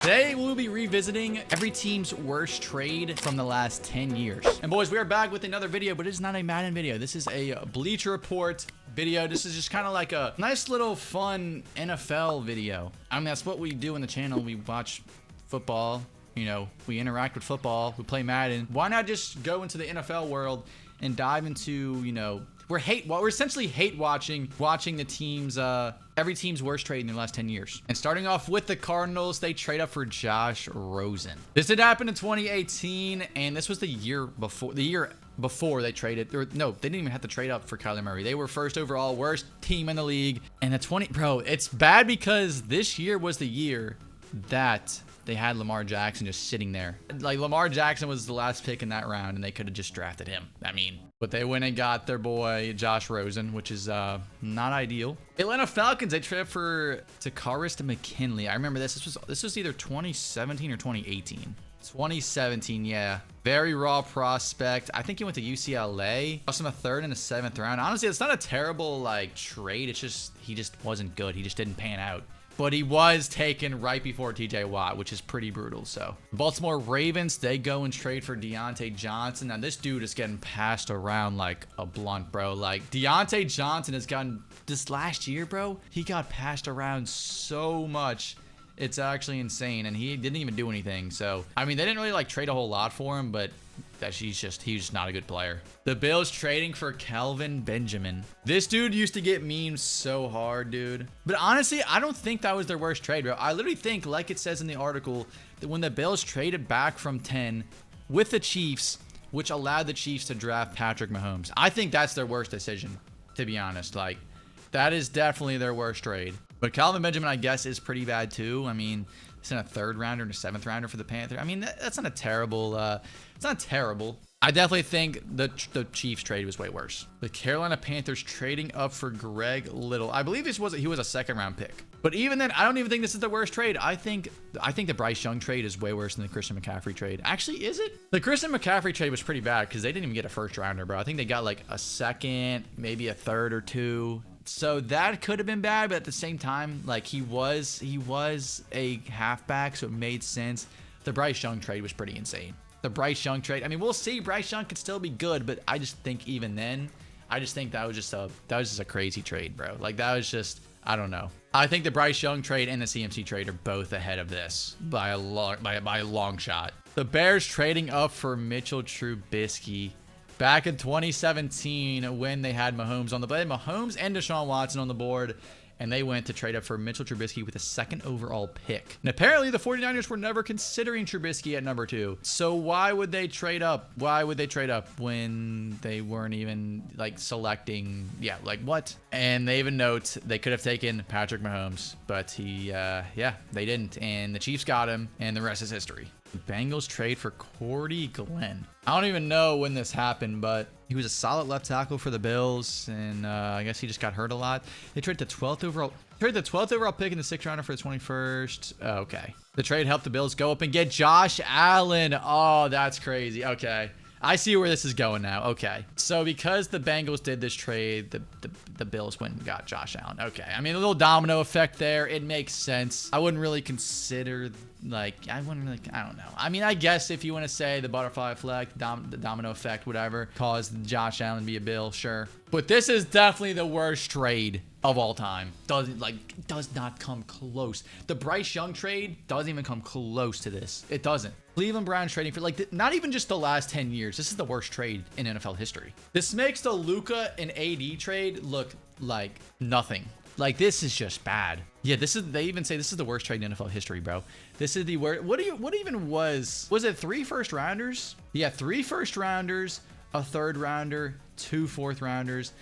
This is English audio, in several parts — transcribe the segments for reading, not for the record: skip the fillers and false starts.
Today, we'll be revisiting every team's worst trade from the last 10 years. And boys, we are back with another video, but it's not a Madden video. This is a Bleacher Report video. This is just kind of like a nice little fun NFL video. I mean, that's what we do in the channel. We watch football, you know, we interact with football, we play Madden. Why not just go into the NFL world and dive into, you know, we're essentially hate watching the teams, every team's worst trade in the last 10 years. And starting off with the Cardinals, they trade up for Josh Rosen. This did happen in 2018, and this was the year before they traded. No, they didn't even have to trade up for Kyler Murray. They were first overall, worst team in the league. And bro, it's bad because this year was the year that they had Lamar Jackson just sitting there. Like, Lamar Jackson was the last pick in that round, and they could have just drafted him. I mean, but they went and got their boy Josh Rosen, which is not ideal. Atlanta Falcons, they traded for Takaris McKinley. I remember this. This was either 2017 or 2018. 2017, yeah. Very raw prospect. I think he went to UCLA. Lost him a third and a seventh round. Honestly, it's not a terrible like trade. It's just he just wasn't good. He just didn't pan out. But he was taken right before TJ Watt, which is pretty brutal. So Baltimore Ravens, they go and trade for Deontay Johnson. Now this dude is getting passed around like a blunt, bro. Like, Deontay Johnson has gotten, this last year, bro, he got passed around so much. It's actually insane, and he didn't even do anything. So I mean, they didn't really like trade a whole lot for him, but he's just not a good player. The Bills trading for Kelvin Benjamin. This dude used to get memes so hard, dude. But honestly, I don't think that was their worst trade, bro. I literally think, like it says in the article, that when the Bills traded back from 10 with the Chiefs, which allowed the Chiefs to draft Patrick Mahomes, I think that's their worst decision, to be honest. Like, that is definitely their worst trade. But Kelvin Benjamin, I guess, is pretty bad too. I mean, it's in a third rounder and a seventh rounder for the Panthers. I mean, that's not a terrible, it's not terrible. I definitely think the Chiefs trade was way worse. The Carolina Panthers trading up for Greg Little. I believe he was a second round pick. But even then, I don't even think this is the worst trade. I think the Bryce Young trade is way worse than the Christian McCaffrey trade. Actually, is it? The Christian McCaffrey trade was pretty bad because they didn't even get a first rounder, bro. I think they got like a second, maybe a third or two. So that could have been bad, but at the same time, like, he was a halfback, so it made sense. The Bryce Young trade was pretty insane. The Bryce Young trade, I mean, we'll see. Bryce Young could still be good, but I just think even then, I just think that was just a crazy trade, bro. Like, that was just, I don't know. I think the Bryce Young trade and the CMC trade are both ahead of this by a long shot. The Bears trading up for Mitchell Trubisky. Back in 2017, when they had Mahomes on the board, Mahomes and Deshaun Watson on the board, and they went to trade up for Mitchell Trubisky with a second overall pick. And apparently, the 49ers were never considering Trubisky at number 2. So why would they trade up? Why would they trade up when they weren't even like selecting? Yeah, like what? And they even note they could have taken Patrick Mahomes, but yeah, they didn't. And the Chiefs got him, and the rest is history. The Bengals trade for Cordy Glenn. I don't even know when this happened, but he was a solid left tackle for the Bills, and I guess he just got hurt a lot. They traded the 12th overall. Traded the 12th overall pick in the 6th rounder for the 21st. Okay. The trade helped the Bills go up and get Josh Allen. Oh, that's crazy. Okay. I see where this is going now. Okay. So because the Bengals did this trade, the Bills went and got Josh Allen. Okay. I mean, a little domino effect there. It makes sense. I wouldn't really consider, like, I don't know. I mean, I guess if you want to say the butterfly effect, the domino effect, whatever, caused Josh Allen to be a Bill, sure. But this is definitely the worst trade of all time. Does not come close. The Bryce Young trade doesn't even come close to this. It doesn't. Cleveland Browns trading for, like, not even just the last 10 years. This is the worst trade in NFL history. This makes the Luka and AD trade look like nothing. Like, this is just bad. Yeah, they even say this is the worst trade in NFL history, bro. This is the worst. What even was it 3 first rounders? Yeah, 3 first rounders, a third rounder, 2 fourth rounders.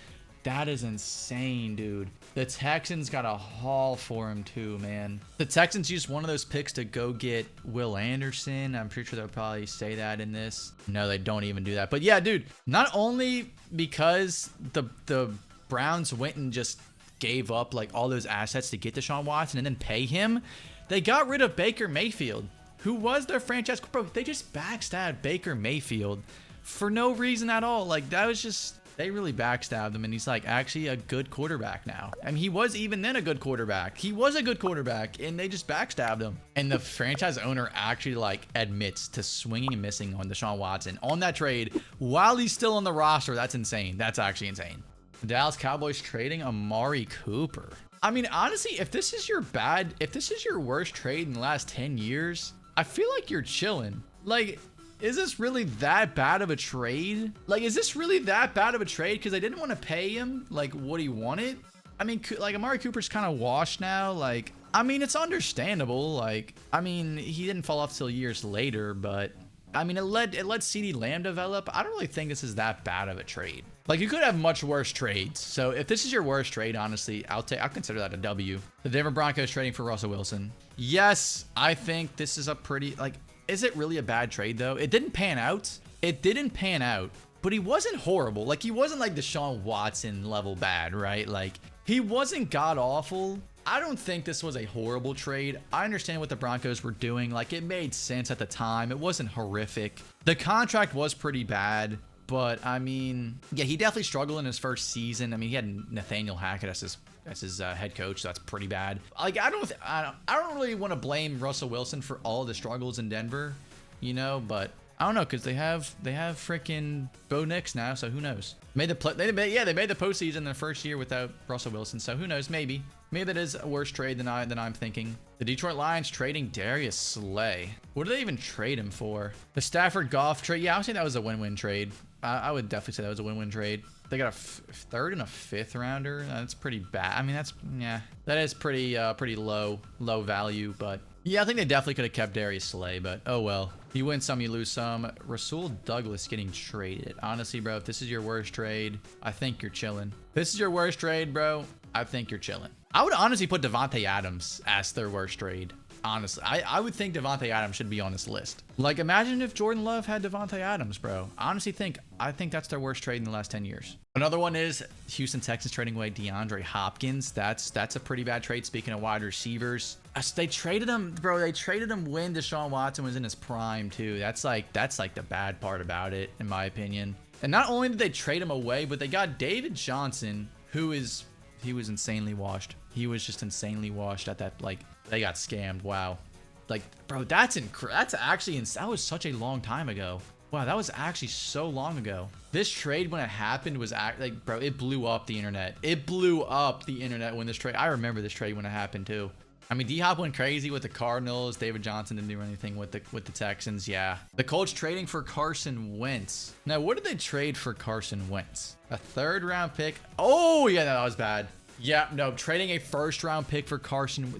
That is insane, dude. The Texans got a haul for him too, man. The Texans used one of those picks to go get Will Anderson. I'm pretty sure they'll probably say that in this. No, they don't even do that. But yeah, dude, not only because the Browns went and just gave up like all those assets to get Deshaun Watson and then pay him, they got rid of Baker Mayfield, who was their franchise. Bro, they just backstabbed Baker Mayfield for no reason at all. Like, that was just They really backstabbed him, and he's like actually a good quarterback now. I mean, he was even then a good quarterback. He was a good quarterback, and they just backstabbed him. And the franchise owner actually like admits to swinging and missing on Deshaun Watson on that trade while he's still on the roster. That's insane. That's actually insane. The Dallas Cowboys trading Amari Cooper. I mean, honestly, if this is your worst trade in the last 10 years, I feel like you're chilling. Like, is this really that bad of a trade? Like, is this really that bad of a trade? Because I didn't want to pay him, like, what he wanted. I mean, like, Amari Cooper's kind of washed now. Like, I mean, it's understandable. Like, I mean, he didn't fall off till years later, but I mean, it let CeeDee Lamb develop. I don't really think this is that bad of a trade. Like, you could have much worse trades. So if this is your worst trade, honestly, I'll consider that a W. The Denver Broncos trading for Russell Wilson. Yes, I think this is a pretty, like, is it really a bad trade though? It didn't pan out. It didn't pan out, but he wasn't horrible. Like, he wasn't like Deshaun Watson level bad, right? Like, he wasn't god awful. I don't think this was a horrible trade. I understand what the Broncos were doing. Like, it made sense at the time. It wasn't horrific. The contract was pretty bad, but I mean, yeah, he definitely struggled in his first season. I mean, he had Nathaniel Hackett as his head coach, so that's pretty bad. Like, I don't really want to blame Russell Wilson for all the struggles in Denver, you know, but I don't know, because they have freaking Bo Nix now, so who knows? They made the postseason in the first year without Russell Wilson, so who knows? Maybe that is a worse trade than I'm thinking. The Detroit Lions trading Darius Slay. What did they even trade him for? The Stafford Goff trade. Yeah, I would say that was a win-win trade. I would definitely say that was a win-win trade. They got a third and a fifth rounder. That's pretty bad. I mean, that is pretty low value, but yeah, I think they definitely could have kept Darius Slay, but oh well. You win some, you lose some. Rasul Douglas getting traded. Honestly, bro, if this is your worst trade, I think you're chilling. If this is your worst trade, bro, I think you're chilling. I would honestly put Devontae Adams as their worst trade. Honestly, I would think Devontae Adams should be on this list. Like, imagine if Jordan Love had Devontae Adams, bro. Honestly, I think that's their worst trade in the last 10 years. Another one is Houston Texans trading away DeAndre Hopkins. That's a pretty bad trade. Speaking of wide receivers, they traded him, bro. They traded him when Deshaun Watson was in his prime too. That's like the bad part about it, in my opinion. And not only did they trade him away, but they got David Johnson, he was insanely washed. He was just insanely washed at that. Like, they got scammed. Wow. Like, bro, that was such a long time ago. Wow, that was actually so long ago. This trade, when it happened, was like, bro, it blew up the internet. It blew up the internet when this trade. I remember this trade when it happened too. I mean, D-Hop went crazy with the Cardinals. David Johnson didn't do anything with the Texans. Yeah. The Colts trading for Carson Wentz. Now, what did they trade for Carson Wentz? A third-round pick. Oh, yeah, that was bad. Yeah, no, trading a first-round pick for Carson.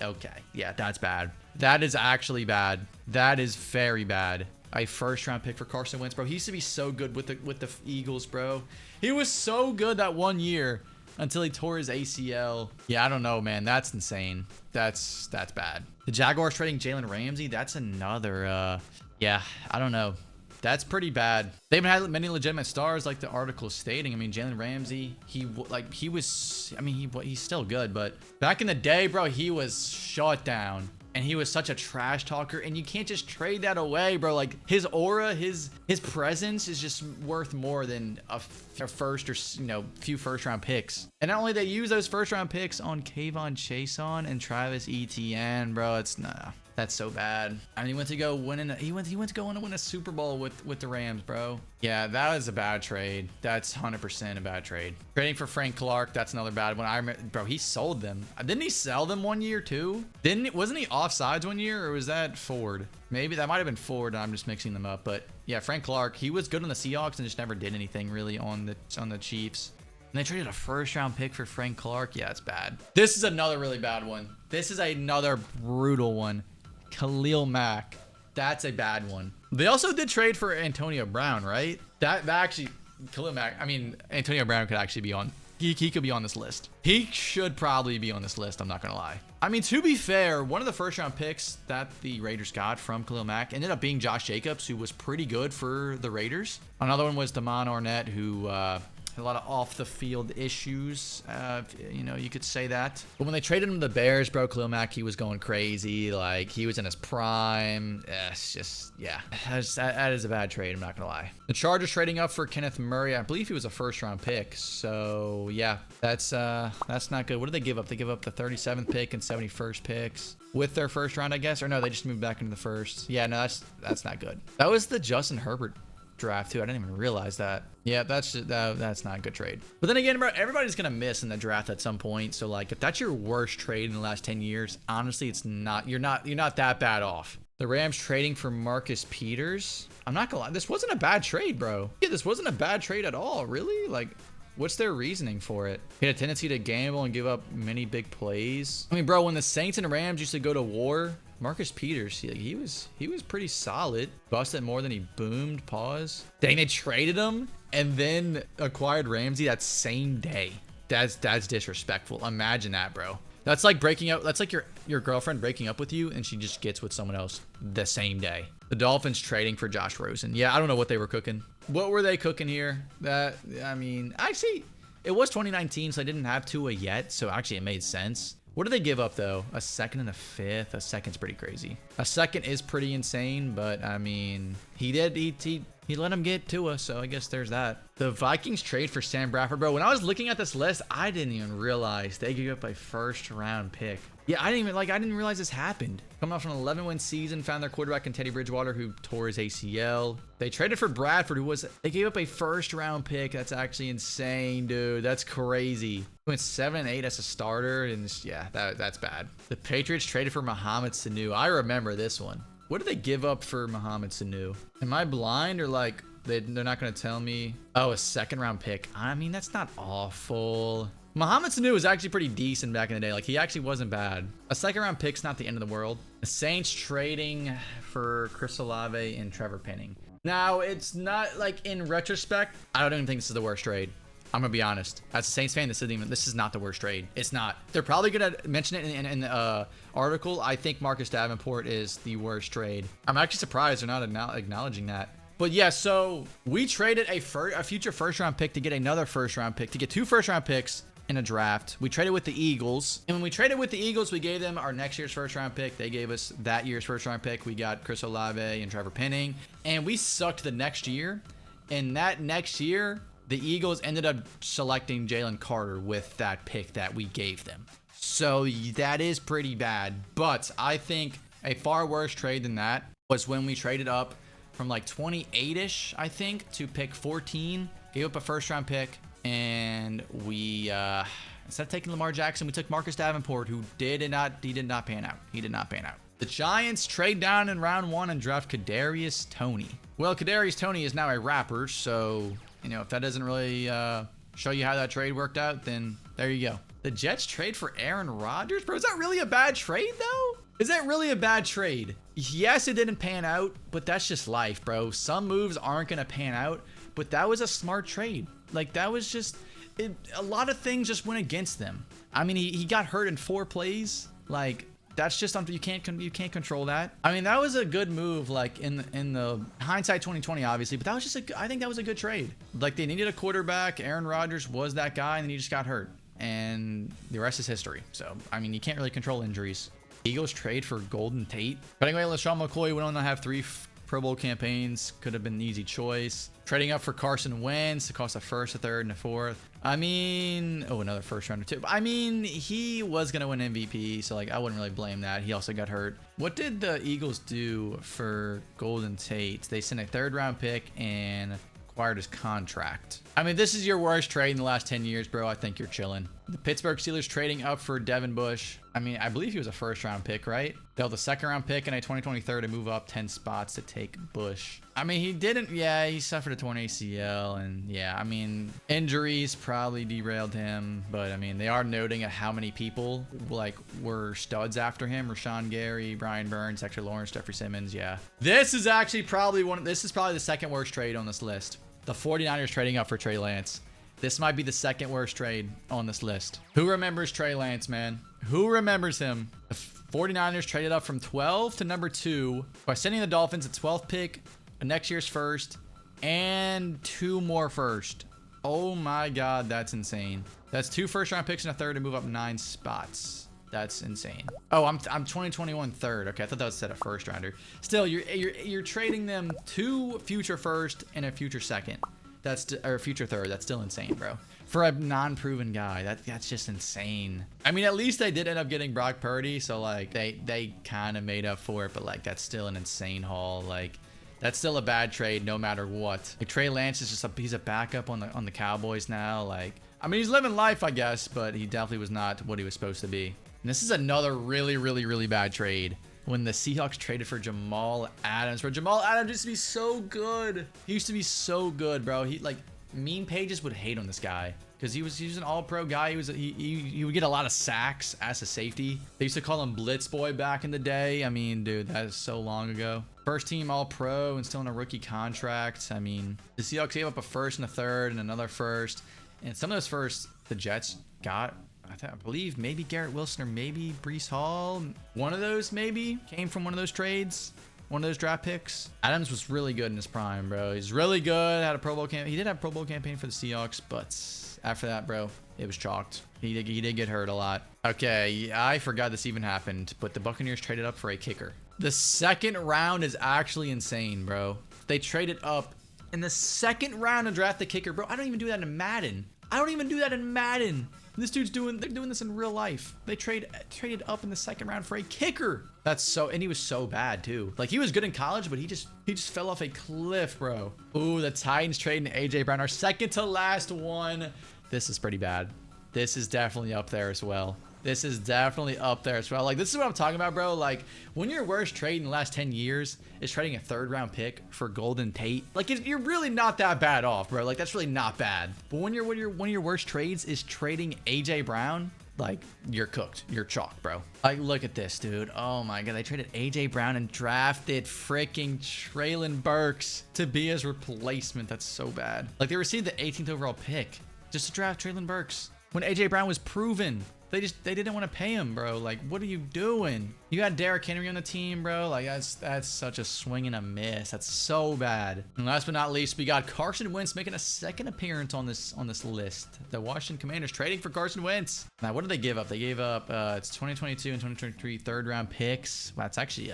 Okay. Yeah, that's bad. That is actually bad. That is very bad. A first-round pick for Carson Wentz, bro. He used to be so good with the Eagles, bro. He was so good that one year until he tore his ACL. Yeah, I don't know, man. That's insane. That's bad. The Jaguars trading Jalen Ramsey. That's another. Yeah, I don't know. That's pretty bad. They haven't had many legitimate stars, like the article is stating. I mean, Jalen Ramsey, he's still good, but back in the day, bro, he was shut down. And he was such a trash talker, and you can't just trade that away, bro. Like, his aura, his presence is just worth more than a first or, few first-round picks. And not only they use those first-round picks on Kayvon Chason and Travis Etienne, bro, that's so bad. I mean, he went to go win a Super Bowl with the Rams, bro. Yeah, that was a bad trade. That's 100% a bad trade. Trading for Frank Clark, that's another bad one. I remember, bro, he sold them. Didn't he sell them one year too? Wasn't he offsides one year, or was that Ford? Maybe that might have been Ford. I'm just mixing them up. But yeah, Frank Clark, he was good on the Seahawks and just never did anything really on the Chiefs. And they traded a first-round pick for Frank Clark. Yeah, it's bad. This is another really bad one. This is another brutal one. Khalil Mack. That's a bad one. They also did trade for Antonio Brown, right? That actually, Khalil Mack, I mean, Antonio Brown could actually be on. He could be on this list. He should probably be on this list, I'm not going to lie. I mean, to be fair, one of the first-round picks that the Raiders got from Khalil Mack ended up being Josh Jacobs, who was pretty good for the Raiders. Another one was Damon Arnett, who A lot of off the field issues, you know, you could say that. But when they traded him to the Bears, bro, Khalil Mack, he was going crazy. Like, he was in his prime. It's just, yeah, that is a bad trade. I'm not gonna lie. The Chargers trading up for Kenneth Murray. I believe he was a first-round pick. So yeah, that's not good. What did they give up? They give up the 37th pick and 71st picks with their first round, I guess. Or no, they just moved back into the first. Yeah, no, that's not good. That was the Justin Herbert draft too. I didn't even realize that. Yeah, that's not a good trade. But then again, bro, everybody's gonna miss in the draft at some point. So like, if that's your worst trade in the last 10 years, honestly, it's not. You're not that bad off. The Rams trading for Marcus Peters. I'm not gonna lie, this wasn't a bad trade, bro. Yeah, this wasn't a bad trade at all. Really? Like, what's their reasoning for it? He had a tendency to gamble and give up many big plays. I mean, bro, when the Saints and Rams used to go to war, Marcus Peters, he was pretty solid. Busted more than he boomed. Pause. Dang, they traded him and then acquired Ramsey that same day. That's disrespectful. Imagine that, bro. That's like breaking up. That's like your girlfriend breaking up with you and she just gets with someone else the same day. The Dolphins trading for Josh Rosen. Yeah, I don't know what they were cooking. What were they cooking here? I mean, actually, it was 2019, so I didn't have Tua yet. So actually, it made sense. What did they give up, though? A second and a fifth? A second's pretty crazy. A second is pretty insane, but, I mean, he let him get Tua, so I guess there's that. The Vikings trade for Sam Bradford. Bro, when I was looking at this list, I didn't even realize they gave up a first-round pick. Yeah, I didn't realize this happened. Coming off an 11-win season, found their quarterback in Teddy Bridgewater, who tore his ACL. They traded for Bradford, they gave up a first-round pick. That's actually insane, dude. That's crazy. He went 7-8 as a starter, and yeah, that's bad. The Patriots traded for Mohamed Sanu. I remember this one. What did they give up for Mohamed Sanu? Am I blind or like they're not going to tell me? Oh, a second-round pick. I mean, that's not awful. Mohamed Sanu was actually pretty decent back in the day. Like, he actually wasn't bad. A second-round pick's not the end of the world. The Saints trading for Chris Olave and Trevor Penning. Now, it's not, like, in retrospect, I don't even think this is the worst trade. I'm going to be honest. As a Saints fan, this is not the worst trade. It's not. They're probably going to mention it in the article. I think Marcus Davenport is the worst trade. I'm actually surprised they're not acknowledging that. But yeah, so we traded a future first-round pick to get another first-round pick, to get 2 first-round picks in a draft. We traded with the Eagles, and when we traded with the Eagles, we gave them our next year's first-round pick. They gave us that year's first-round pick. We got Chris Olave and Trevor Penning, and we sucked the next year. And that next year, the Eagles ended up selecting Jalen Carter with that pick that we gave them. So that is pretty bad. But I think a far worse trade than that was when we traded up from like 28-ish, I think, to pick 14, gave up a first-round pick, and we instead of taking Lamar Jackson, we took Marcus Davenport, who did not pan out. He did not pan out. The Giants trade down in round 1 and draft Kadarius Toney. Well, Kadarius Toney is now a rapper, so you know, if that doesn't really show you how that trade worked out, then there you go. The Jets trade for Aaron Rodgers, bro. Is that really a bad trade, though? Is that really a bad trade? Yes, it didn't pan out, but that's just life, bro. Some moves aren't gonna pan out, but that was a smart trade. Like, that was just a lot of things just went against them. I mean, he got hurt in 4 plays. Like, that's just something you can't control that. I mean, that was a good move, like in the hindsight 2020, obviously, but that was just I think that was a good trade. Like, they needed a quarterback. Aaron Rodgers was that guy, and then he just got hurt, and the rest is history. So, I mean, you can't really control injuries. Eagles trade for Golden Tate. But anyway, LaShawn McCoy went on to have 3 Pro Bowl campaigns. Could have been an easy choice. Trading up for Carson Wentz to cost a first, a third, and a fourth. I mean, oh, another first rounder too. I mean, he was going to win MVP, so like I wouldn't really blame that. He also got hurt. What did the Eagles do for Golden Tate? They sent a 3rd-round pick and acquired his contract. I mean, this is your worst trade in the last 10 years, bro. I think you're chilling. The Pittsburgh Steelers trading up for Devin Bush. I mean, I believe he was a 1st-round pick, right? They held a 2nd-round pick and a 2023 to move up 10 spots to take Bush. I mean, he didn't. Yeah, he suffered a torn ACL, and yeah, I mean, injuries probably derailed him. But I mean, they are noting at how many people like were studs after him: Rashawn Gary, Brian Burns, Hector Lawrence, Jeffrey Simmons. Yeah, this is actually probably this is probably the 2nd worst trade on this list. The 49ers trading up for Trey Lance. This might be the 2nd worst trade on this list. Who remembers Trey Lance, man? Who remembers him? The 49ers traded up from 12 to number 2 by sending the Dolphins a 12th pick, a next year's first, and 2 more first. Oh my God, that's insane. That's 2 first-round picks and a third to move up 9 spots. That's insane. Oh, I'm 2021 third. Okay, I thought that was set a first rounder. Still, you're trading them 2 future first and a future second. Or future third. That's still insane, bro. For a non-proven guy, that's just insane. I mean, at least they did end up getting Brock Purdy, so like they kind of made up for it, but like that's still an insane haul. Like that's still a bad trade no matter what. Like Trey Lance is just he's a backup on the Cowboys now. Like I mean, he's living life, I guess, but he definitely was not what he was supposed to be. And this is another really bad trade. When the Seahawks traded for Jamal Adams, bro. Jamal Adams used to be so good. He used to be so good, bro. He like meme pages would hate on this guy because he was an all-pro guy. He would get a lot of sacks as a safety. They used to call him Blitz Boy back in the day. I mean, dude, that is so long ago. First team all-pro and still in a rookie contract. I mean, the Seahawks gave up a first and a third and another first, and some of those firsts the Jets got. I believe maybe Garrett Wilson or maybe Breece Hall. One of those maybe came from one of those trades, one of those draft picks. Adams was really good in his prime, bro. He's really good. Had a Pro Bowl campaign. He did have a Pro Bowl campaign for the Seahawks, but after that, bro, it was chalked. He did get hurt a lot. Okay, I forgot this even happened, but the Buccaneers traded up for a kicker. The second round is actually insane, bro. They traded up in the second round to draft the kicker, bro. I don't even do that in Madden. This dude's they're doing this in real life. They traded up in the second round for a kicker. And he was so bad too. Like he was good in college, but he just fell off a cliff, bro. Ooh, the Titans trading AJ Brown, our second to last one. This is pretty bad. This is definitely up there as well. Like, this is what I'm talking about, bro. Like, when your worst trade in the last 10 years is trading a 3rd round pick for Golden Tate, like, you're really not that bad off, bro. Like, that's really not bad. But one of your worst trades is trading AJ Brown, like, you're cooked. You're chalked, bro. Like, look at this, dude. Oh my God, they traded AJ Brown and drafted freaking Traylon Burks to be his replacement. That's so bad. Like, they received the 18th overall pick just to draft Traylon Burks when AJ Brown was proven. They didn't want to pay him, bro. Like, what are you doing? You got Derrick Henry on the team, bro. Like, that's such a swing and a miss. That's so bad. And last but not least, we got Carson Wentz making a second appearance on this list. The Washington Commanders trading for Carson Wentz. Now, what did they give up? They gave up it's 2022 and 2023 3rd round picks. Wow, it's actually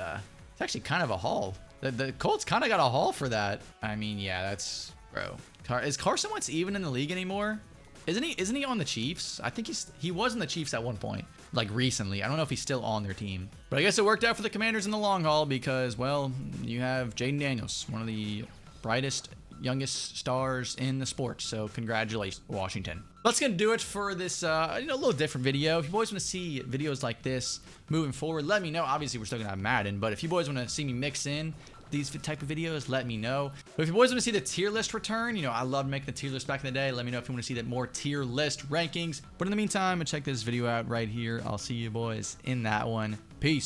kind of a haul. The Colts kind of got a haul for that. I mean, yeah, that's bro. Is Carson Wentz even in the league anymore? Isn't he on the Chiefs? I think he was in the Chiefs at one point, like recently. I don't know if he's still on their team. But I guess it worked out for the Commanders in the long haul because, well, you have Jaden Daniels, one of the brightest, youngest stars in the sport. So congratulations, Washington. That's going to do it for this, a little different video. If you boys want to see videos like this moving forward, let me know. Obviously, we're still going to have Madden, but if you boys want to see me mix in these type of videos, let me know. But if you boys want to see the tier list return, I loved making the tier list back in the day. Let me know if you want to see that more tier list rankings. But in the meantime, check this video out right here. I'll see you boys in that one. Peace.